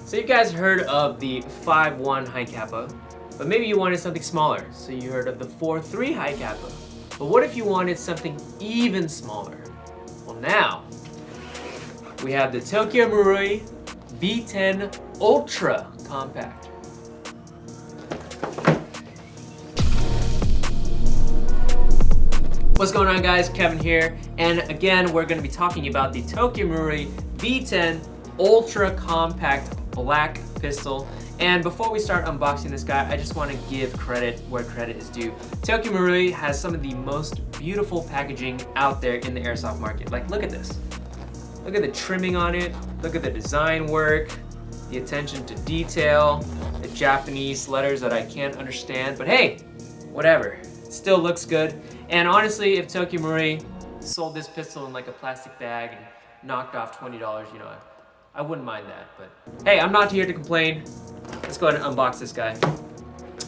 So you guys heard of the 5.1 Hi-Capa, but maybe you wanted something smaller. So you heard of the 4.3 Hi-Capa. But what if you wanted something even smaller? Well, now we have the Tokyo Marui V10 Ultra-Compact. What's going on, guys? Kevin here, and again we're going to be talking about the Tokyo Marui V10 Ultra-Compact black pistol. And before we start unboxing this guy, I just want to give credit where credit is due. Tokyo Marui has some of the most beautiful packaging out there in the airsoft market. Like, look at this. Look at the trimming on it. Look at the design work, the attention to detail, the Japanese letters that I can't understand, but hey, whatever. It still looks good. And honestly, if Tokyo Marui sold this pistol in like a plastic bag and knocked off $20, you know, I wouldn't mind that. But hey, I'm not here to complain. Let's go ahead and unbox this guy.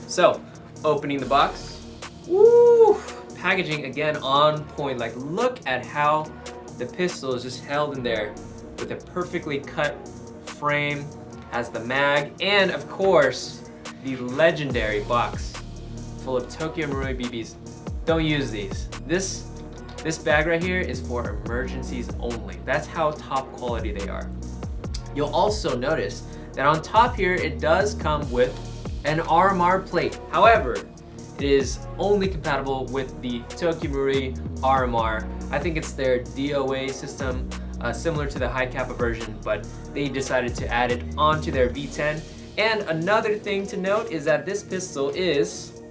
So, opening the box. Woo! Packaging again on point. Like, look at how the pistol is just held in there with a perfectly cut frame. Has the mag, and of course, the legendary box full of Tokyo Marui BBs. Don't use these. This bag right here is for emergencies only. That's how top quality they are. You'll also notice that on top here, it does come with an RMR plate. However, it is only compatible with the Tokyo Marui RMR. I think it's their DOA system, similar to the Hi-Capa version, but they decided to add it onto their V10. And another thing to note is that this pistol is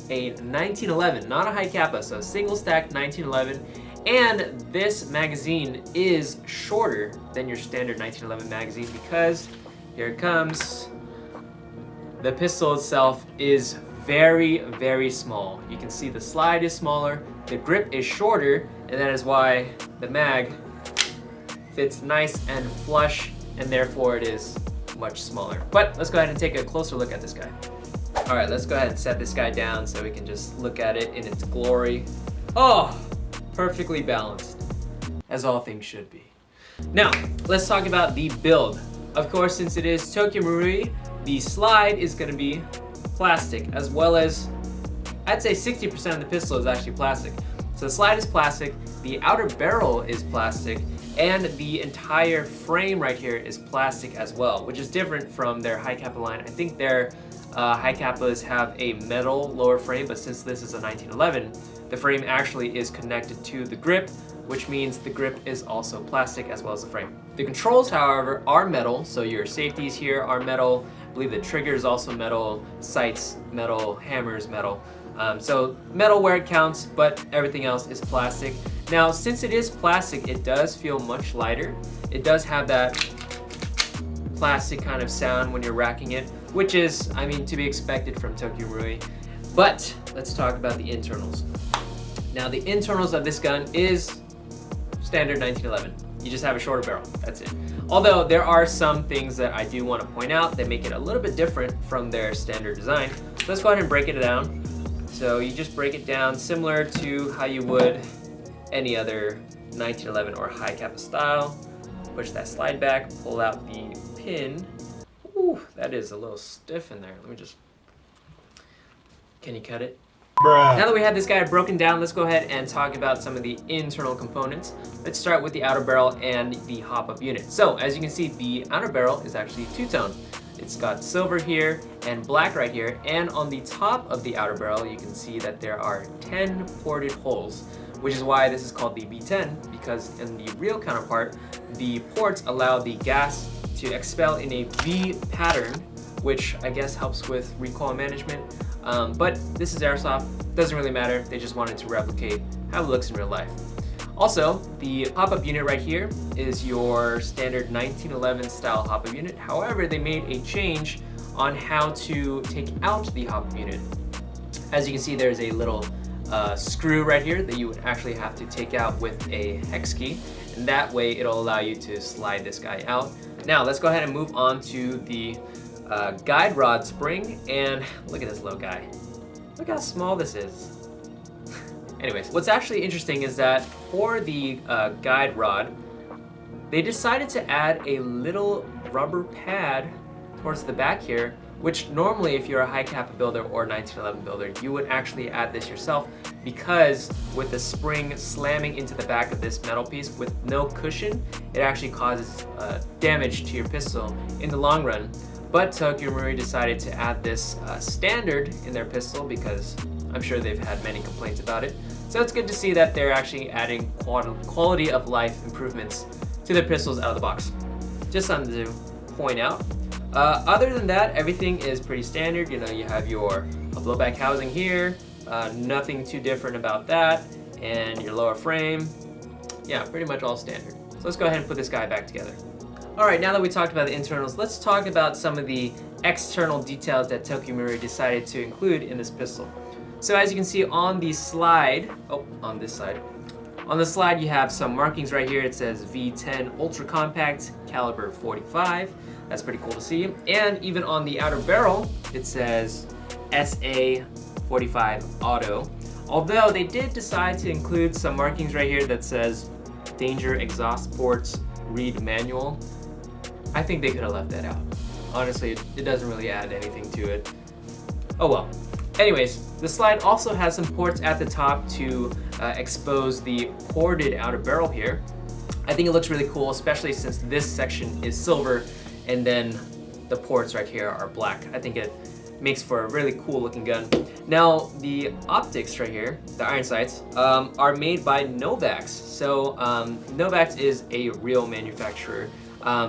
a 1911, not a Hi-Capa, so single stack 1911. And this magazine is shorter than your standard 1911 magazine because here it comes. The pistol itself is very, very small. You can see the slide is smaller, the grip is shorter, and that is why the mag fits nice and flush, and therefore it is much smaller. But let's go ahead and take a closer look at this guy. All right, let's go ahead and set this guy down so we can just look at it in its glory. Oh, perfectly balanced, as all things should be. Now, let's talk about the build. Of course, since it is Tokyo Marui, the slide is gonna be plastic, as well as, I'd say 60% of the pistol is actually plastic. So the slide is plastic, the outer barrel is plastic, and the entire frame right here is plastic as well, which is different from their Hi-Capa line. I think their Hi-Capas have a metal lower frame, but since this is a 1911, the frame actually is connected to the grip, which means the grip is also plastic as well as the frame. The controls, however, are metal, so your safeties here are metal. I believe the trigger is also metal, sights metal, hammers metal. So metal where it counts, but everything else is plastic. Now, since it is plastic, it does feel much lighter. It does have that plastic kind of sound when you're racking it, which is, I mean, to be expected from Tokyo Marui. But let's talk about the internals. Now, the internals of this gun is standard 1911. You just have a shorter barrel, that's it. Although there are some things that I do want to point out that make it a little bit different from their standard design. So let's go ahead and break it down. So you just break it down similar to how you would any other 1911 or Hi-Capa style. Push that slide back, pull out the pin. Ooh, that is a little stiff in there. Let me just, can you cut it? Bruh. Now that we have this guy broken down, let's go ahead and talk about some of the internal components. Let's start with the outer barrel and the hop-up unit. So as you can see, the outer barrel is actually two-tone. It's got silver here and black right here, and on the top of the outer barrel, you can see that there are 10 ported holes, which is why this is called the V10, because in the real counterpart, the ports allow the gas to expel in a V pattern, which I guess helps with recoil management. But this is Airsoft, doesn't really matter. They just wanted to replicate how it looks in real life. Also, the hop-up unit right here is your standard 1911 style hop-up unit. However, they made a change on how to take out the hop-up unit. As you can see, there's a little screw right here that you would actually have to take out with a hex key, and that way it'll allow you to slide this guy out. Now, let's go ahead and move on to the guide rod spring, and look at this little guy. Look how small this is. Anyways, what's actually interesting is that for the guide rod, they decided to add a little rubber pad towards the back here, which normally if you're a Hi-Capa builder or 1911 builder, you would actually add this yourself, because with the spring slamming into the back of this metal piece with no cushion, it actually causes damage to your pistol in the long run. But Tokyo Marui decided to add this standard in their pistol because I'm sure they've had many complaints about it. So it's good to see that they're actually adding quality of life improvements to their pistols out of the box. Just something to point out. Other than that, everything is pretty standard. You know, you have your blowback housing here, nothing too different about that, and your lower frame. Yeah, pretty much all standard. So let's go ahead and put this guy back together. All right, now that we talked about the internals, let's talk about some of the external details that Tokyo Marui decided to include in this pistol. So as you can see on the slide, on this side, on the slide you have some markings right here. It says V10 Ultra-Compact, caliber 45. That's pretty cool to see. And even on the outer barrel, it says SA45 Auto. Although they did decide to include some markings right here that says Danger Exhaust Ports Read Manual. I think they could have left that out. Honestly, it doesn't really add anything to it. Oh well. Anyways, the slide also has some ports at the top to expose the ported outer barrel here. I think it looks really cool, especially since this section is silver and then the ports right here are black. I think it makes for a really cool looking gun. Now, the optics right here, the iron sights, are made by Novax. So Novax is a real manufacturer.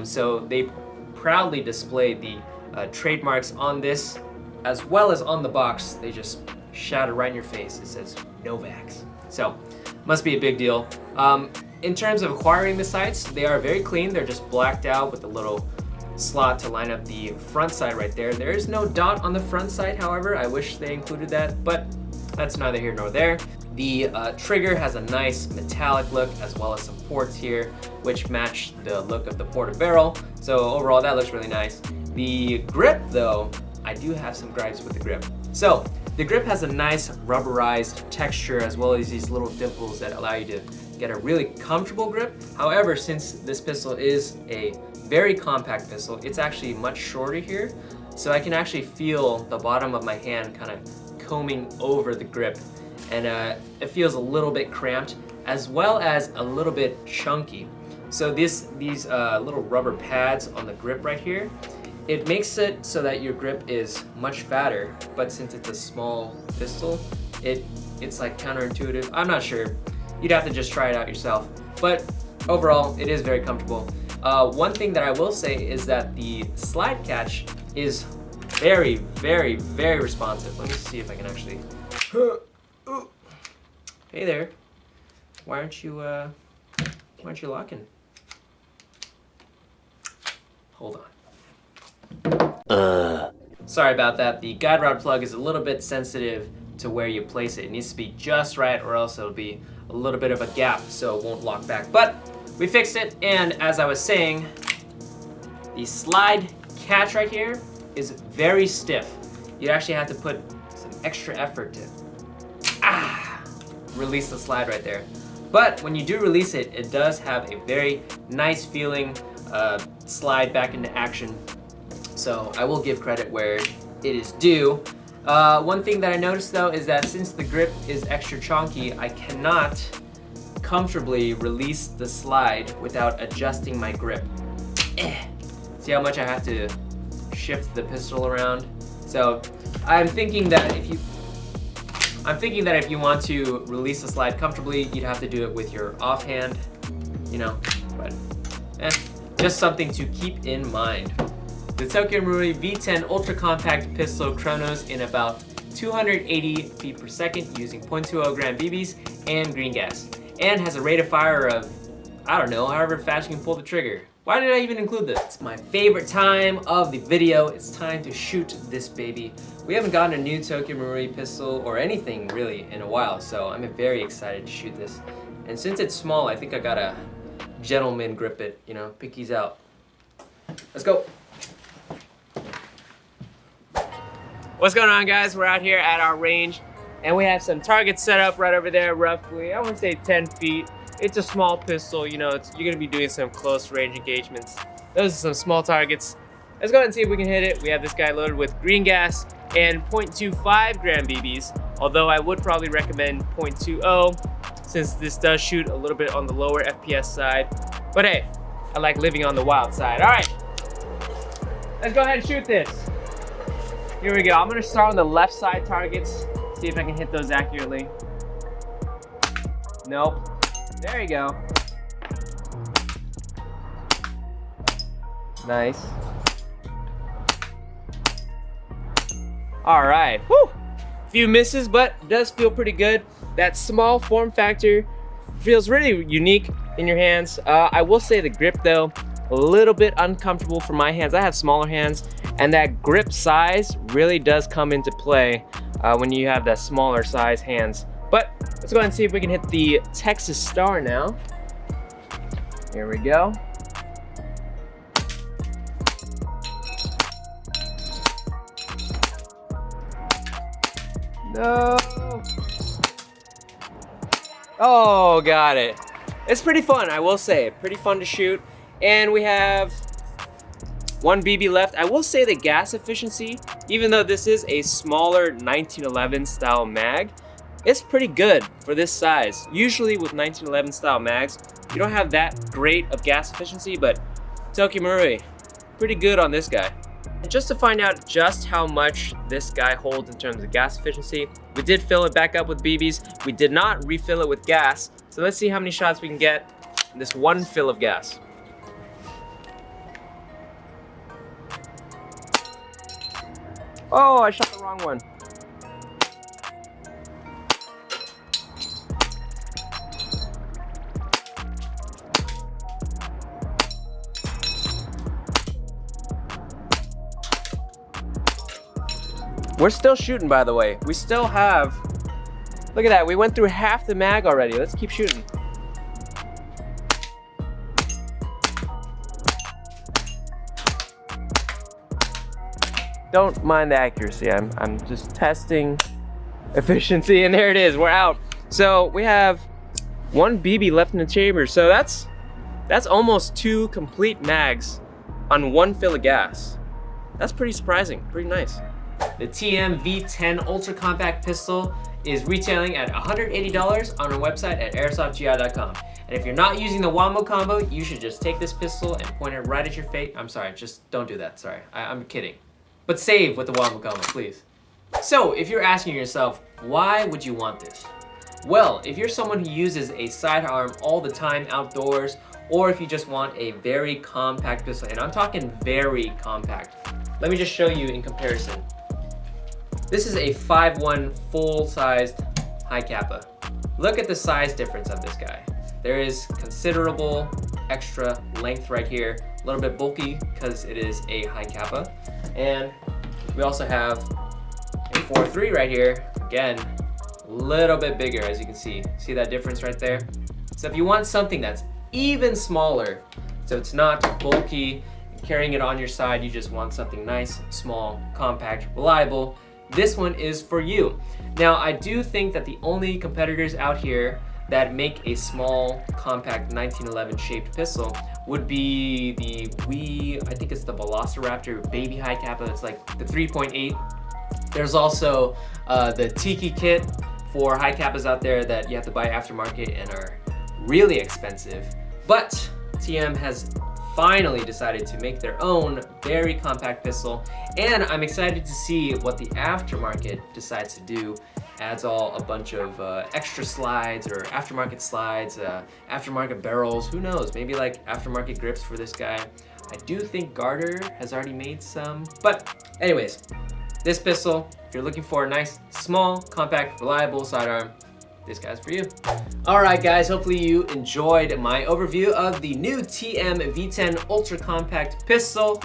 So they proudly display the trademarks on this, as well as on the box. They just shout it right in your face. It says Novax. So must be a big deal. In terms of acquiring the sights, they are very clean. They're just blacked out with a little slot to line up the front sight right there. There is no dot on the front sight, however. I wish they included that, but that's neither here nor there. The trigger has a nice metallic look, as well as some ports here, which match the look of the ported barrel. So overall, that looks really nice. The grip, though, I do have some gripes with the grip. So the grip has a nice rubberized texture, as well as these little dimples that allow you to get a really comfortable grip. However, since this pistol is a very compact pistol, it's actually much shorter here, so I can actually feel the bottom of my hand kind of combing over the grip, and it feels a little bit cramped, as well as a little bit chunky. So these little rubber pads on the grip right here, it makes it so that your grip is much fatter, but since it's a small pistol, it's like counterintuitive. I'm not sure. You'd have to just try it out yourself. But overall, it is very comfortable. One thing that I will say is that the slide catch is very, very, very responsive. Let me see if I can actually. Hey there. Why aren't you locking? Hold on. Sorry about that. The guide rod plug is a little bit sensitive to where you place it. It needs to be just right, or else it'll be a little bit of a gap, so it won't lock back. But we fixed it, and as I was saying, the slide catch right here is very stiff. You actually have to put some extra effort to release the slide right there. But when you do release it, it does have a very nice feeling slide back into action. So I will give credit where it is due. One thing that I noticed though is that since the grip is extra chunky, I cannot comfortably release the slide without adjusting my grip. See how much I have to shift the pistol around? So I'm thinking that if you want to release the slide comfortably, you'd have to do it with your offhand, you know, but just something to keep in mind. The Tokyo Marui V10 Ultra-Compact pistol chronos in about 280 feet per second using 0.20 gram BBs and green gas, and has a rate of fire of, I don't know, however fast you can pull the trigger. Why did I even include this? It's my favorite time of the video. It's time to shoot this baby. We haven't gotten a new Tokyo Marui pistol or anything really in a while, so I'm very excited to shoot this. And since it's small, I think I gotta gentleman grip it, you know, pinkies out. Let's go. What's going on, guys? We're out here at our range, and we have some targets set up right over there, roughly, I want to say 10 feet. It's a small pistol, you know, you're gonna be doing some close range engagements. Those are some small targets. Let's go ahead and see if we can hit it. We have this guy loaded with green gas and 0.25 gram BBs, although I would probably recommend 0.20 since this does shoot a little bit on the lower FPS side. But hey, I like living on the wild side. All right, let's go ahead and shoot this. Here we go. I'm gonna start on the left side targets, see if I can hit those accurately. Nope. There you go. Nice. All right. Whew. Few misses, but does feel pretty good. That small form factor feels really unique in your hands. I will say the grip though, a little bit uncomfortable for my hands. I have smaller hands, and that grip size really does come into play when you have that smaller size hands. But let's go ahead and see if we can hit the Texas Star now. Here we go. No. Oh, got it. It's pretty fun, I will say. Pretty fun to shoot. And we have one BB left. I will say the gas efficiency, even though this is a smaller 1911 style mag, it's pretty good for this size. Usually with 1911 style mags, you don't have that great of gas efficiency, but Tokyo Marui, pretty good on this guy. And just to find out just how much this guy holds in terms of gas efficiency, we did fill it back up with BBs. We did not refill it with gas. So let's see how many shots we can get in this one fill of gas. Oh, I shot the wrong one. We're still shooting, by the way. We still have, look at that, we went through half the mag already. Let's keep shooting. Don't mind the accuracy, I'm just testing efficiency, and there it is, we're out. So we have one BB left in the chamber, so that's almost 2 complete mags on one fill of gas. That's pretty surprising, pretty nice. The TM V10 Ultra-Compact pistol is retailing at $180 on our website at airsoftgi.com. And if you're not using the Wombo combo, you should just take this pistol and point it right at your face. I'm sorry, just don't do that, sorry. I'm kidding. But save with the Wombo combo, please. So, if you're asking yourself, why would you want this? Well, if you're someone who uses a sidearm all the time outdoors, or if you just want a very compact pistol, and I'm talking very compact, let me just show you in comparison. This is a 5.1 full-sized Hi-Capa. Look at the size difference of this guy. There is considerable extra length right here, a little bit bulky because it is a Hi-Capa. And we also have a 4.3 right here. Again, a little bit bigger, as you can see. See that difference right there? So if you want something that's even smaller, so it's not bulky, carrying it on your side, you just want something nice, small, compact, reliable, this one is for you. Now, I do think that the only competitors out here that make a small, compact 1911 shaped pistol would be the I think it's the Velociraptor Baby Hi-Capa. It's like the 3.8. There's also the Tiki kit for Hi-Capas out there that you have to buy aftermarket and are really expensive. But TM has finally decided to make their own very compact pistol, and I'm excited to see what the aftermarket decides to do. Adds a bunch of extra slides or aftermarket slides, aftermarket barrels, who knows, maybe like aftermarket grips for this guy. I do think Garter has already made some, but anyways, this pistol, if you're looking for a nice, small, compact, reliable sidearm, this guy's for you. All right, guys, hopefully you enjoyed my overview of the new TM V10 Ultra-Compact pistol.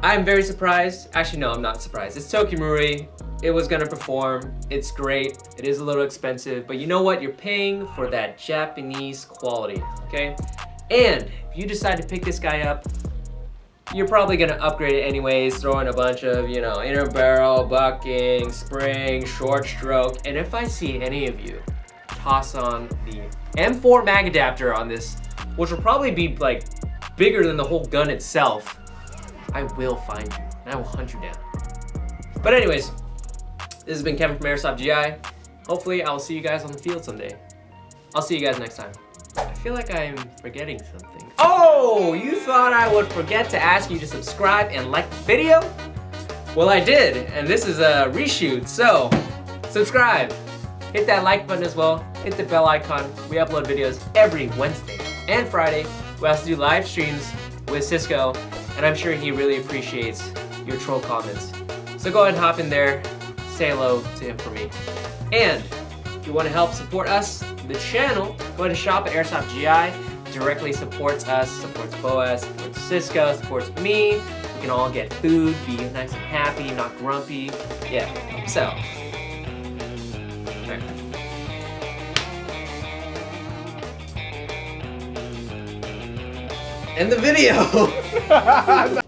I'm very surprised. Actually, no, I'm not surprised. It's Tokyo Marui. It was gonna perform. It's great. It is a little expensive, but you know what? You're paying for that Japanese quality, okay? And if you decide to pick this guy up, you're probably gonna upgrade it anyways, throw in a bunch of, you know, inner barrel, bucking, spring, short stroke. And if I see any of you toss on the M4 mag adapter on this, which will probably be like bigger than the whole gun itself, I will find you and I will hunt you down. But anyways, this has been Kevin from Airsoft GI. Hopefully I'll see you guys on the field someday. I'll see you guys next time. I feel like I'm forgetting something. Oh, you thought I would forget to ask you to subscribe and like the video? Well, I did, and this is a reshoot, so subscribe. Hit that like button as well. Hit the bell icon. We upload videos every Wednesday and Friday. We also do live streams with Cisco, and I'm sure he really appreciates your troll comments. So go ahead and hop in there, say hello to him for me. And if you want to help support us, the channel, go ahead and shop at Airsoft GI. Directly supports us, supports Boaz, supports Cisco, supports me. We can all get food, be nice and happy, not grumpy. Yeah, so. Right. End the video.